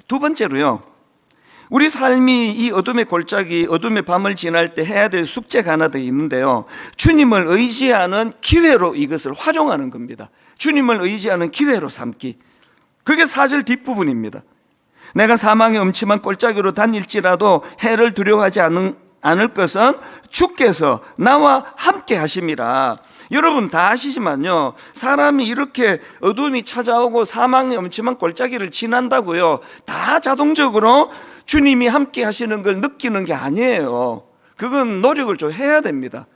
두 번째로요, 우리 삶이 이 어둠의 골짜기, 어둠의 밤을 지날 때 해야 될 숙제가 하나 더 있는데요, 주님을 의지하는 기회로 이것을 활용하는 겁니다. 주님을 의지하는 기회로 삼기. 그게 4절 뒷부분입니다. 내가 사망의 음침한 골짜기로 다닐지라도 해를 두려워하지 않을 것은 주께서 나와 함께 하심이라. 여러분 다 아시지만요, 사람이 이렇게 어둠이 찾아오고 사망의 음침한 골짜기를 지난다고요, 다 자동적으로 주님이 함께 하시는 걸 느끼는 게 아니에요. 그건 노력을 좀 해야 됩니다.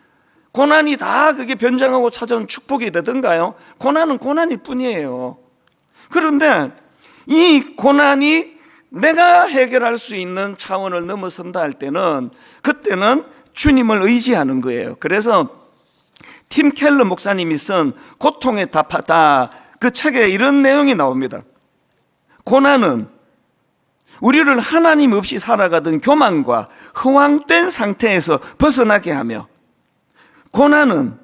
고난이 다 그게 변장하고 찾아온 축복이 되던가요? 고난은 고난일 뿐이에요. 그런데 이 고난이 내가 해결할 수 있는 차원을 넘어선다 할 때는, 그때는 주님을 의지하는 거예요. 그래서 팀 켈러 목사님이 쓴 고통의 답하다, 그 책에 이런 내용이 나옵니다. 고난은 우리를 하나님 없이 살아가던 교만과 허황된 상태에서 벗어나게 하며, 고난은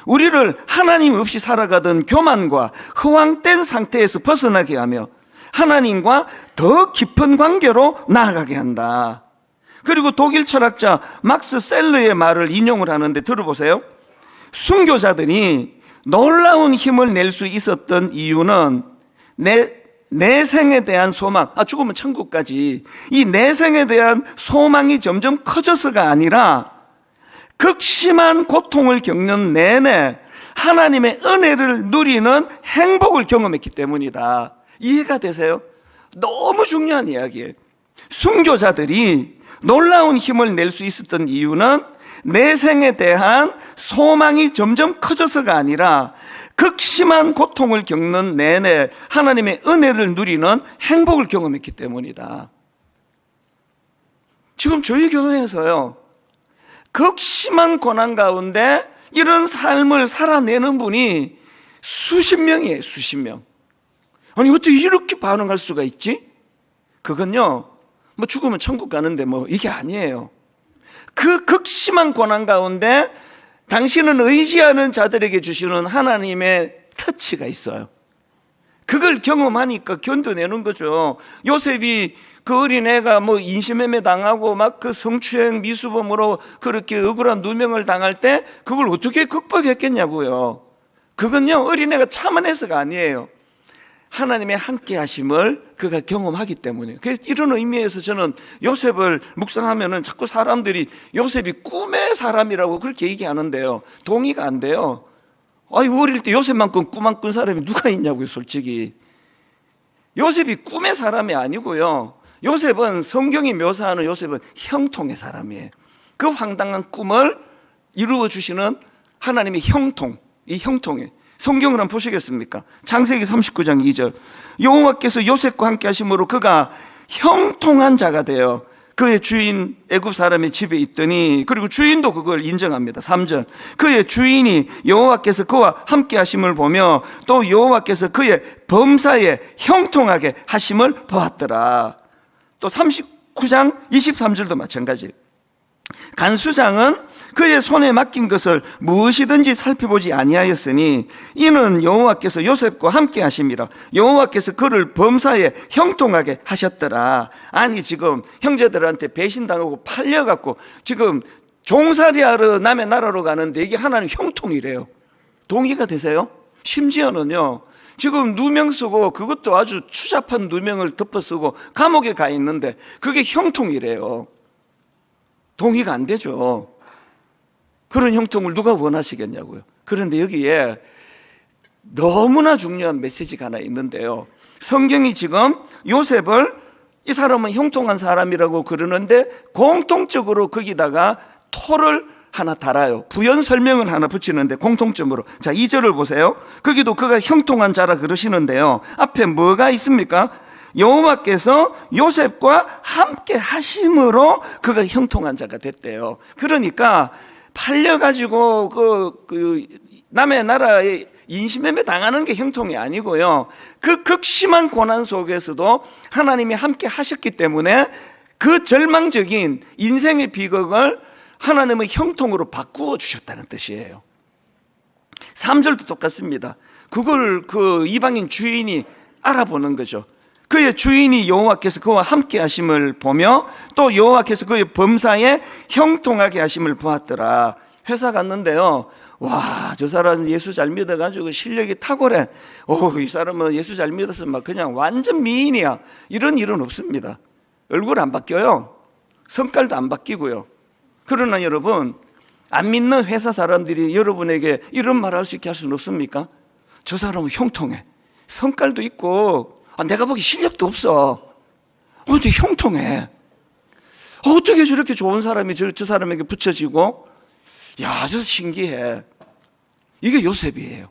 우리를 하나님 없이 살아가던 교만과 허황된 상태에서 벗어나게 하며 하나님과 더 깊은 관계로 나아가게 한다. 그리고 독일 철학자 막스 셀러의 말을 인용을 하는데 들어보세요. 순교자들이 놀라운 힘을 낼 수 있었던 이유는 내 생에 대한 소망, 죽으면 천국까지, 이 내 생에 대한 소망이 점점 커져서가 아니라 극심한 고통을 겪는 내내 하나님의 은혜를 누리는 행복을 경험했기 때문이다. 이해가 되세요? 너무 중요한 이야기예요. 순교자들이 놀라운 힘을 낼 수 있었던 이유는 내 생에 대한 소망이 점점 커져서가 아니라 극심한 고통을 겪는 내내 하나님의 은혜를 누리는 행복을 경험했기 때문이다. 지금 저희 교회에서요, 극심한 고난 가운데 이런 삶을 살아내는 분이 수십 명이에요. 수십 명. 아니 어떻게 이렇게 반응할 수가 있지? 그건요, 뭐 죽으면 천국 가는데 뭐 이게 아니에요. 그 극심한 고난 가운데 당신은 의지하는 자들에게 주시는 하나님의 터치가 있어요. 그걸 경험하니까 견뎌내는 거죠. 요셉이 그 어린애가 뭐 인신매매 당하고 막 그 성추행 미수범으로 그렇게 억울한 누명을 당할 때 그걸 어떻게 극복했겠냐고요. 그건요, 어린애가 참아내서가 아니에요. 하나님의 함께 하심을 그가 경험하기 때문에. 이런 의미에서 저는 요셉을 묵상하면은 자꾸 사람들이 요셉이 꿈의 사람이라고 그렇게 얘기하는데요, 동의가 안 돼요. 어릴 때 요셉만큼 꿈 안 꾼 사람이 누가 있냐고요, 솔직히. 요셉이 꿈의 사람이 아니고요, 요셉은, 성경이 묘사하는 요셉은 형통의 사람이에요. 그 황당한 꿈을 이루어 주시는 하나님의 형통, 이 형통에 성경을 한번 보시겠습니까? 창세기 39장 2절. 여호와께서 요셉과 함께 하심으로 그가 형통한 자가 되어 그의 주인 애굽 사람의 집에 있더니, 그리고 주인도 그걸 인정합니다. 3절. 그의 주인이 여호와께서 그와 함께 하심을 보며 또 여호와께서 그의 범사에 형통하게 하심을 보았더라. 또 39장 23절도 마찬가지. 간수장은 그의 손에 맡긴 것을 무엇이든지 살펴보지 아니하였으니 이는 여호와께서 요셉과 함께 하심이라. 여호와께서 그를 범사에 형통하게 하셨더라. 아니 지금 형제들한테 배신당하고 팔려갖고 지금 종살이하러 남의 나라로 가는데 이게 하나님 형통이래요. 동의가 되세요? 심지어는요, 지금 누명 쓰고, 그것도 아주 추잡한 누명을 덮어 쓰고 감옥에 가 있는데 그게 형통이래요. 동의가 안 되죠. 그런 형통을 누가 원하시겠냐고요. 그런데 여기에 너무나 중요한 메시지가 하나 있는데요, 성경이 지금 요셉을 이 사람은 형통한 사람이라고 그러는데 공통적으로 거기다가 토를 하나 달아요. 부연 설명을 하나 붙이는데 공통점으로. 자, 2절을 보세요. 거기도 그가 형통한 자라 그러시는데요, 앞에 뭐가 있습니까? 여호와께서 요셉과 함께 하심으로 그가 형통한 자가 됐대요. 그러니까 팔려가지고 그 남의 나라에 인신매매 당하는 게 형통이 아니고요, 그 극심한 고난 속에서도 하나님이 함께 하셨기 때문에 그 절망적인 인생의 비극을 하나님의 형통으로 바꾸어 주셨다는 뜻이에요. 3절도 똑같습니다. 그걸 그 이방인 주인이 알아보는 거죠. 그의 주인이 여호와께서 그와 함께 하심을 보며 또 여호와께서 그의 범사에 형통하게 하심을 보았더라. 회사 갔는데요, 와, 저 사람 예수 잘 믿어가지고 실력이 탁월해. 이 사람은 예수 잘 믿어서 막 그냥 완전 미인이야. 이런 일은 없습니다. 얼굴 안 바뀌어요. 성깔도 안 바뀌고요. 그러나 여러분, 안 믿는 회사 사람들이 여러분에게 이런 말을 할 수 있게 할 수는 없습니까? 저 사람은 형통해. 성깔도 있고, 내가 보기 실력도 없어. 근데 형통해. 어떻게 저렇게 좋은 사람이 저 사람에게 붙여지고, 야, 저 신기해. 이게 요셉이에요.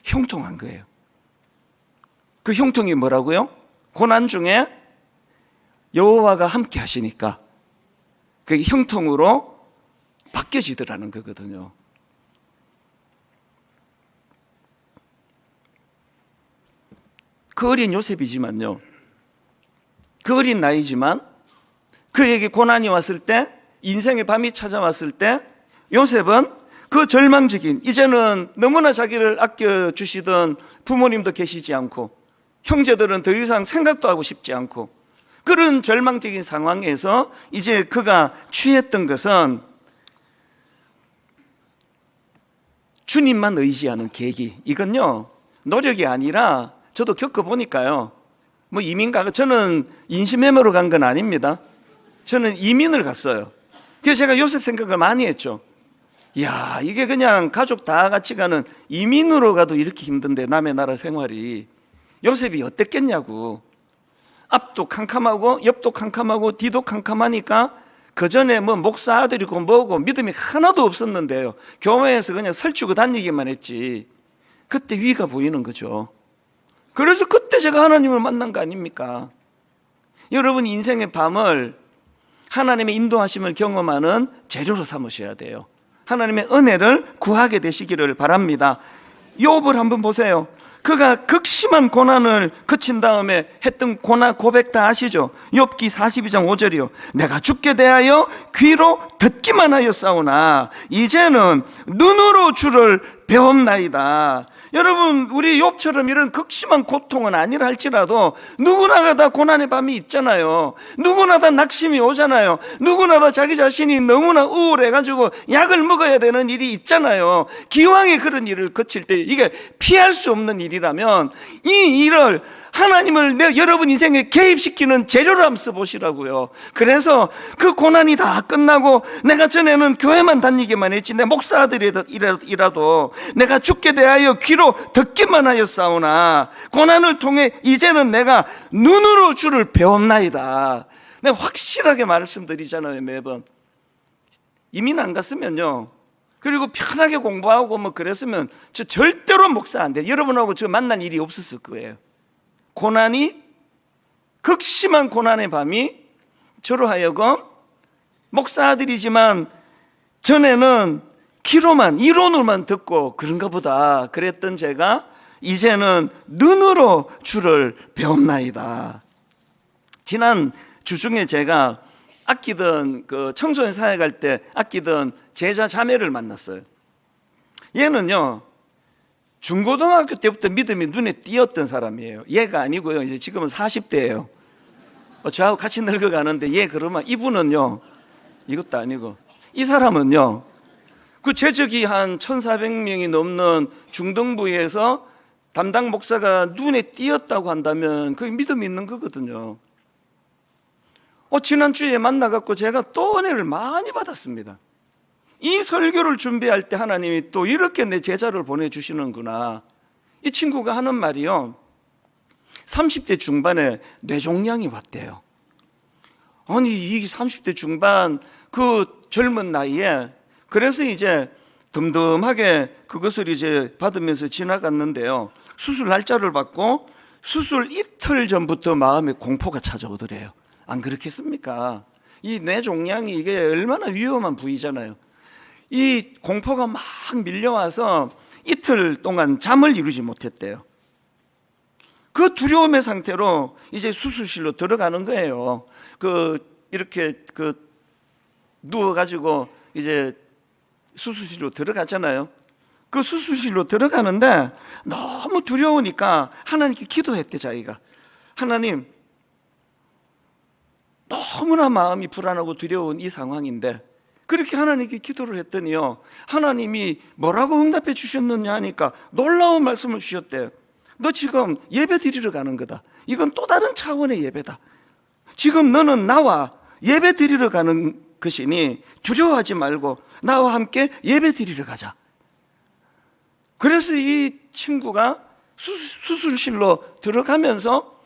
형통한 거예요. 그 형통이 뭐라고요? 고난 중에 여호와가 함께 하시니까 그게 형통으로 바뀌어지더라는 거거든요. 그 어린 요셉이지만요, 그 어린 나이지만 그에게 고난이 왔을 때, 인생의 밤이 찾아왔을 때 요셉은 그 절망적인, 이제는 너무나 자기를 아껴주시던 부모님도 계시지 않고 형제들은 더 이상 생각도 하고 싶지 않고 그런 절망적인 상황에서 이제 그가 취했던 것은 주님만 의지하는 계기. 이건요, 노력이 아니라 저도 겪어보니까요, 뭐 이민 가고, 저는 인신매매로 간 건 아닙니다. 저는 이민을 갔어요. 그래서 제가 요셉 생각을 많이 했죠. 이야, 이게 그냥 가족 다 같이 가는 이민으로 가도 이렇게 힘든데 남의 나라 생활이 요셉이 어땠겠냐고. 앞도 캄캄하고 옆도 캄캄하고 뒤도 캄캄하니까 그 전에 뭐 목사 아들이고 뭐고 믿음이 하나도 없었는데요, 교회에서 그냥 설치고 다니기만 했지. 그때 위가 보이는 거죠. 그래서 그때 제가 하나님을 만난 거 아닙니까? 여러분, 인생의 밤을 하나님의 인도하심을 경험하는 재료로 삼으셔야 돼요. 하나님의 은혜를 구하게 되시기를 바랍니다. 욥을 한번 보세요. 그가 극심한 고난을 그친 다음에 했던 고난 고백 다 아시죠? 욥기 42장 5절이요. 내가 죽게 대하여 귀로 듣기만 하였사오나 이제는 눈으로 주를 배웠나이다. 여러분, 우리 욥처럼 이런 극심한 고통은 아니라 할지라도 누구나 다 고난의 밤이 있잖아요. 누구나 다 낙심이 오잖아요. 누구나 다 자기 자신이 너무나 우울해가지고 약을 먹어야 되는 일이 있잖아요. 기왕에 그런 일을 거칠 때 이게 피할 수 없는 일이라면 이 일을 하나님을 여러분 인생에 개입시키는 재료로 한번 써보시라고요. 그래서 그 고난이 다 끝나고 내가 전에는 교회만 다니기만 했지, 내 목사들이라도 내가 죽게 대하여 귀로 듣기만 하였사오나 고난을 통해 이제는 내가 눈으로 주를 배웠나이다. 내가 확실하게 말씀드리잖아요, 매번. 이민 안 갔으면요, 그리고 편하게 공부하고 뭐 그랬으면 저 절대로 목사 안 돼. 여러분하고 저 만난 일이 없었을 거예요. 고난이, 극심한 고난의 밤이 저로 하여금 목사 아들이지만 전에는 귀로만, 이론으로만 듣고 그런가 보다 그랬던 제가 이제는 눈으로 주를 배웠나이다. 지난 주 중에 제가 아끼던 그 청소년 사회 갈 때 아끼던 제자 자매를 만났어요. 얘는요, 중고등학교 때부터 믿음이 눈에 띄었던 사람이에요. 얘가 아니고요, 이제 지금은 40대예요. 저하고 같이 늙어가는데 얘 그러면, 이분은요, 이것도 아니고, 이 사람은요, 그 재적이 한 1,400명이 넘는 중동부에서 담당 목사가 눈에 띄었다고 한다면 그게 믿음이 있는 거거든요. 지난주에 만나갖고 제가 또 은혜를 많이 받았습니다. 이 설교를 준비할 때 하나님이 또 이렇게 내 제자를 보내주시는구나. 이 친구가 하는 말이요, 30대 중반에 뇌종양이 왔대요. 아니, 이 30대 중반 그 젊은 나이에, 그래서 이제 듬듬하게 그것을 이제 받으면서 지나갔는데요, 수술 날짜를 받고 수술 이틀 전부터 마음에 공포가 찾아오더래요. 안 그렇겠습니까? 이 뇌종양이 이게 얼마나 위험한 부위잖아요. 이 공포가 막 밀려와서 이틀 동안 잠을 이루지 못했대요. 그 두려움의 상태로 이제 수술실로 들어가는 거예요. 이렇게 누워가지고 이제 수술실로 들어갔잖아요. 그 수술실로 들어가는데 너무 두려우니까 하나님께 기도했대, 자기가. 하나님, 너무나 마음이 불안하고 두려운 이 상황인데, 그렇게 하나님께 기도를 했더니요, 하나님이 뭐라고 응답해 주셨느냐 하니까 놀라운 말씀을 주셨대요. 너 지금 예배 드리러 가는 거다. 이건 또 다른 차원의 예배다. 지금 너는 나와 예배 드리러 가는 것이니 두려워하지 말고 나와 함께 예배 드리러 가자. 그래서 이 친구가 수술실로 들어가면서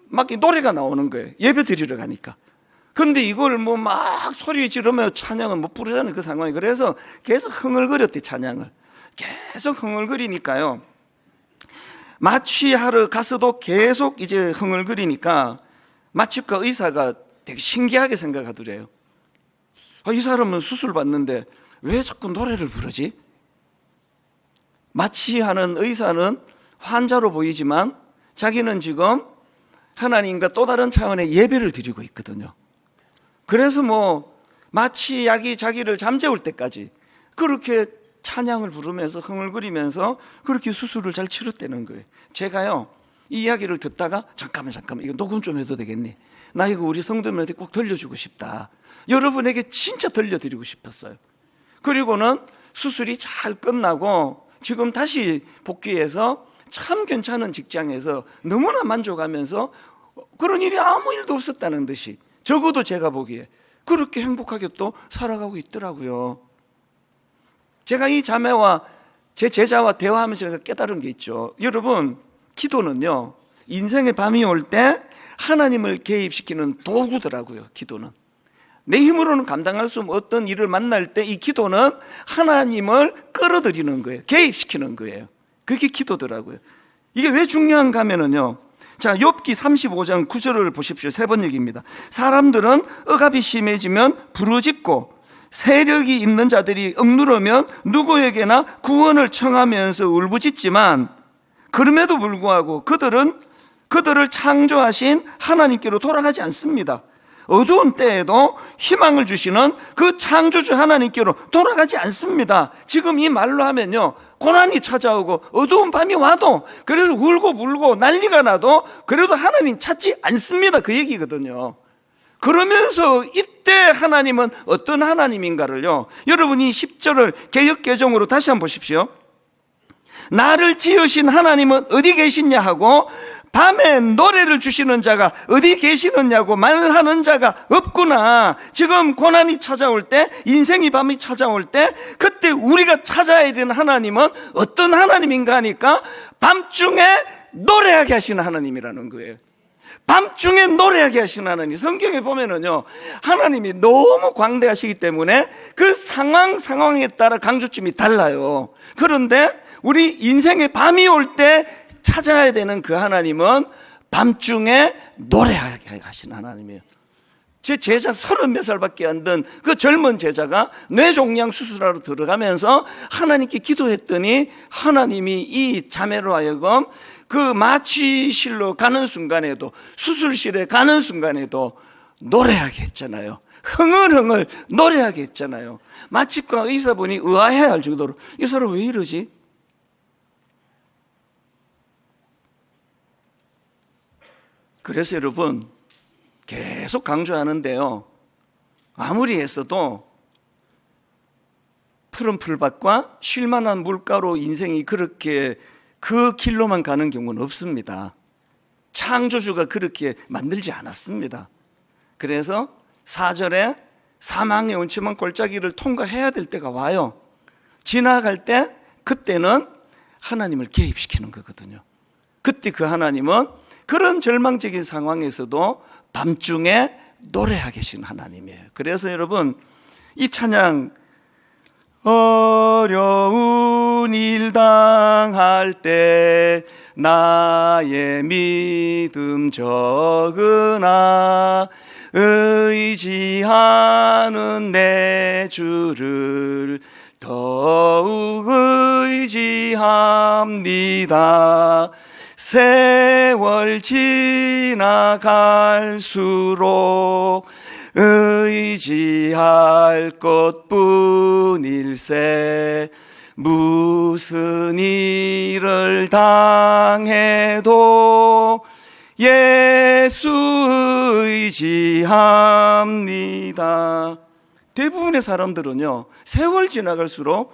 막 노래가 나오는 거예요. 예배 드리러 가니까. 근데 이걸 뭐 막 소리 지르며 찬양을 못 부르잖아요, 그 상황이. 그래서 계속 흥얼거렸대, 찬양을. 계속 흥얼거리니까요, 마취하러 가서도 계속 이제 흥얼거리니까 마취과 의사가 되게 신기하게 생각하더래요. 이 사람은 수술 받는데 왜 자꾸 노래를 부르지? 마취하는 의사는 환자로 보이지만 자기는 지금 하나님과 또 다른 차원의 예배를 드리고 있거든요. 그래서 뭐 마취약이 자기를 잠재울 때까지 그렇게 찬양을 부르면서 흥얼거리면서 그렇게 수술을 잘 치렀다는 거예요. 제가요, 이 이야기를 듣다가 잠깐만 이거 녹음 좀 해도 되겠니? 나 이거 우리 성도님한테 꼭 들려주고 싶다. 여러분에게 진짜 들려드리고 싶었어요. 그리고는 수술이 잘 끝나고 지금 다시 복귀해서 참 괜찮은 직장에서 너무나 만족하면서 그런 일이 아무 일도 없었다는 듯이, 적어도 제가 보기에 그렇게 행복하게 또 살아가고 있더라고요. 제가 이 자매와 제 제자와 대화하면서 제가 깨달은 게 있죠. 여러분, 기도는요, 인생의 밤이 올 때 하나님을 개입시키는 도구더라고요. 기도는 내 힘으로는 감당할 수 없는 어떤 일을 만날 때 이 기도는 하나님을 끌어들이는 거예요. 개입시키는 거예요. 그게 기도더라고요. 이게 왜 중요한가 하면은요, 자, 욥기 35장 9절을 보십시오. 세 번 얘기입니다. 사람들은 억압이 심해지면 부르짖고 세력이 있는 자들이 억누르면 누구에게나 구원을 청하면서 울부짖지만 그럼에도 불구하고 그들을 창조하신 하나님께로 돌아가지 않습니다. 어두운 때에도 희망을 주시는 그 창조주 하나님께로 돌아가지 않습니다. 지금 이 말로 하면요, 고난이 찾아오고 어두운 밤이 와도, 그래도 울고 불고 난리가 나도 그래도 하나님 찾지 않습니다. 그 얘기거든요. 그러면서 이때 하나님은 어떤 하나님인가를요, 여러분이 10절을 개역개정으로 다시 한번 보십시오. 나를 지으신 하나님은 어디 계시냐 하고 밤에 노래를 주시는 자가 어디 계시느냐고 말하는 자가 없구나. 지금 고난이 찾아올 때, 인생이 밤이 찾아올 때, 그때 우리가 찾아야 되는 하나님은 어떤 하나님인가 하니까 밤중에 노래하게 하시는 하나님이라는 거예요. 밤중에 노래하게 하시는 하나님. 성경에 보면은요, 하나님이 너무 광대하시기 때문에 그 상황에 따라 강조점이 달라요. 그런데 우리 인생의 밤이 올 때 찾아야 되는 그 하나님은 밤중에 노래하게 하시는 하나님이에요. 제 제자 30몇 살밖에 안 된 그 젊은 제자가 뇌종양 수술하러 들어가면서 하나님께 기도했더니 하나님이 이 자매로 하여금 그 마취실로 가는 순간에도, 수술실에 가는 순간에도 노래하게 했잖아요. 흥얼흥얼 노래하게 했잖아요. 마취과 의사분이 의아해할 정도로 이 사람 왜 이러지? 그래서 여러분, 계속 강조하는데요, 아무리 했어도 푸른 풀밭과 쉴만한 물가로 인생이 그렇게 그 길로만 가는 경우는 없습니다. 창조주가 그렇게 만들지 않았습니다. 그래서 4절에 사망의 음침한 골짜기를 통과해야 될 때가 와요. 지나갈 때, 그때는 하나님을 개입시키는 거거든요. 그때 그 하나님은 그런 절망적인 상황에서도 밤중에 노래하게 계신 하나님이에요. 그래서 여러분, 이 찬양, 어려운 일 당할 때 나의 믿음 적으나 의지하는 내 주를 더욱 의지합니다. 세월 지나갈수록 의지할 것뿐일세. 무슨 일을 당해도 예수 의지합니다. 대부분의 사람들은요, 세월 지나갈수록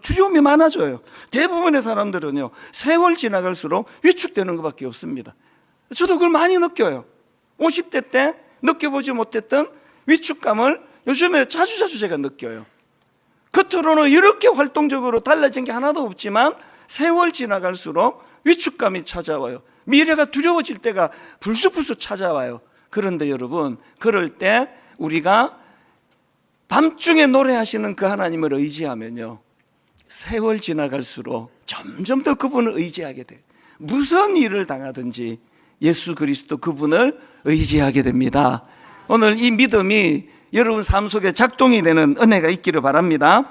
두려움이 많아져요. 대부분의 사람들은요, 세월 지나갈수록 위축되는 것밖에 없습니다. 저도 그걸 많이 느껴요. 50대 때 느껴보지 못했던 위축감을 요즘에 자주 제가 느껴요. 겉으로는 이렇게 활동적으로 달라진 게 하나도 없지만 세월 지나갈수록 위축감이 찾아와요. 미래가 두려워질 때가 불쑥불쑥 찾아와요. 그런데 여러분, 그럴 때 우리가 밤중에 노래하시는 그 하나님을 의지하면요, 세월 지나갈수록 점점 더 그분을 의지하게 돼요. 무슨 일을 당하든지 예수 그리스도 그분을 의지하게 됩니다. 오늘 이 믿음이 여러분 삶 속에 작동이 되는 은혜가 있기를 바랍니다.